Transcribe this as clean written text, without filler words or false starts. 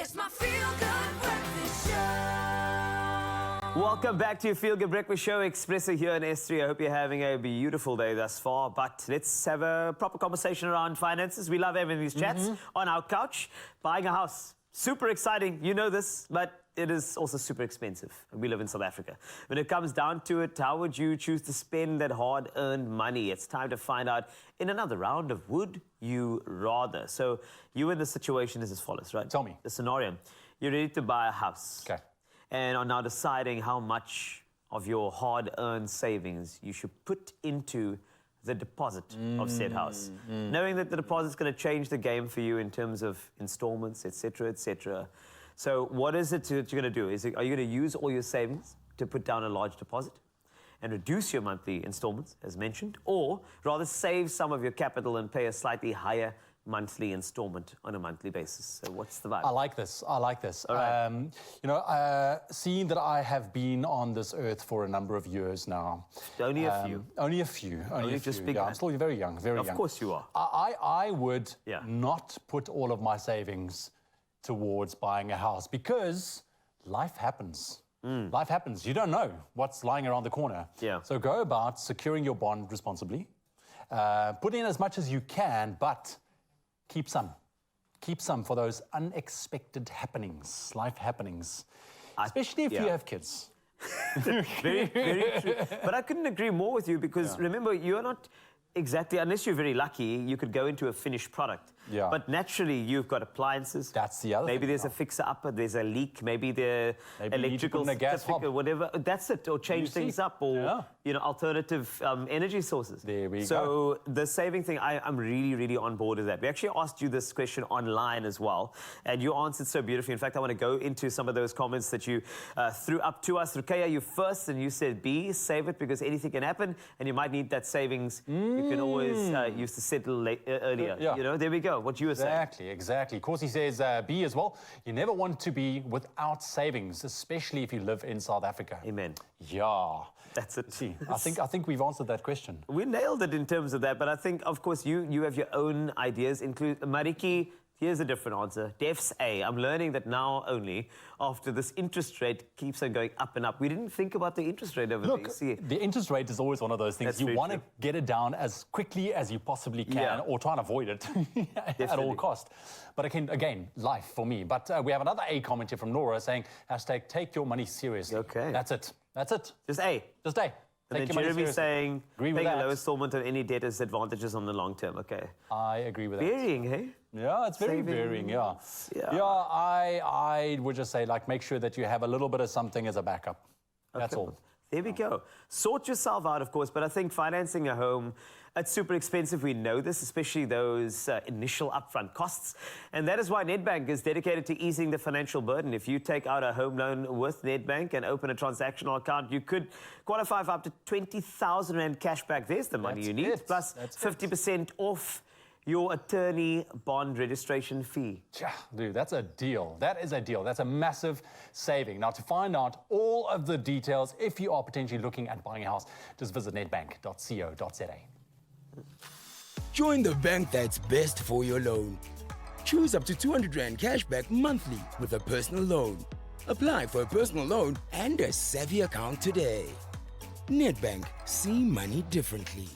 It's my feel-good breakfast show. Welcome back to your Feel Good Breakfast Show. Expresso here in S3. I hope you're having a beautiful day thus far. But let's have a proper conversation around finances. We love having these chats on our couch. Buying a house. Super exciting. You know this, but it is also super expensive. We live in South Africa. When it comes down to it, how would you choose to spend that hard-earned money? It's time to find out in another round of Would You Rather. So you in the situation is as follows, right? Tell me. The scenario. You're ready to buy a house. Okay. And are now deciding how much of your hard-earned savings you should put into the deposit of said house. Knowing that the deposit's going to change the game for you in terms of installments, etc., etc. So what is it that you're going to do? Are you going to use all your savings to put down a large deposit and reduce your monthly installments, as mentioned, or rather save some of your capital and pay a slightly higher monthly installment on a monthly basis? So what's the vibe? I like this. I like this. All right. Seeing that I have been on this earth for a number of years now. Only a few. Only a few. Only a just few. big Yeah, man. I'm still very young. Very young. Of course you are. I would Yeah. not put all of my savings towards buying a house because life happens. Life happens. You don't know what's lying around the corner. Yeah. So go about securing your bond responsibly. Put in as much as you can, but keep some. Keep some for those unexpected happenings, life happenings, especially if you have kids. Very, very true. But I couldn't agree more with you because remember, you're not exactly, unless you're very lucky, you could go into a finished product. Yeah. But naturally, you've got appliances. That's the other Maybe thing, there's a fixer-upper, there's a leak, maybe the Maybe you need to electrical put in a gas certificate, hob. whatever. That's it, or change things up, or alternative energy sources. There we go. So the saving thing, I'm really, really on board with that. We actually asked you this question online as well, and you answered so beautifully. In fact, I want to go into some of those comments that you threw up to us. Rukaya, you first, and you said B, save it because anything can happen, and you might need that savings. You can always use to settle earlier. Yeah. You know, there we go, what you were saying. Exactly. Corsi says B as well. You never want to be without savings, especially if you live in South Africa. Amen. Yeah. That's it. See, I think we've answered that question. We nailed it in terms of that, but I think, of course, you have your own ideas. Include Mariki, here's a different answer. Def's A. I'm learning that now only after this interest rate keeps on going up and up. We didn't think about the interest rate over there. You see. The interest rate is always one of those things. That's you very want to true. get it down as quickly as you possibly can, or try and avoid it at all cost. But again, life for me. But we have another A comment here from Nora saying, hashtag take your money seriously. Okay. That's it. That's it. Just A. Just A. And Take then your money Jeremy seriously. saying, Agree with paying a that. low installment on any debt has advantages on the long term. Okay. I agree with that. Varying, hey? Yeah, it's very varying, yeah. Yeah. I would just say, like, make sure that you have a little bit of something as a backup. That's all. There we go. Sort yourself out, of course, but I think financing a home, it's super expensive. We know this, especially those initial upfront costs. And that is why NEDBANK is dedicated to easing the financial burden. If you take out a home loan with NEDBANK and open a transactional account, you could qualify for up to 20,000 Rand cash back. There's the money you need, plus 50% off your attorney bond registration fee. Yeah, dude, that's a deal. That is a deal. That's a massive saving. Now, to find out all of the details, if you are potentially looking at buying a house, just visit nedbank.co.za. Join the bank that's best for your loan. Choose up to 200 Rand cashback monthly with a personal loan. Apply for a personal loan and a savvy account today. NEDBANK. See money differently.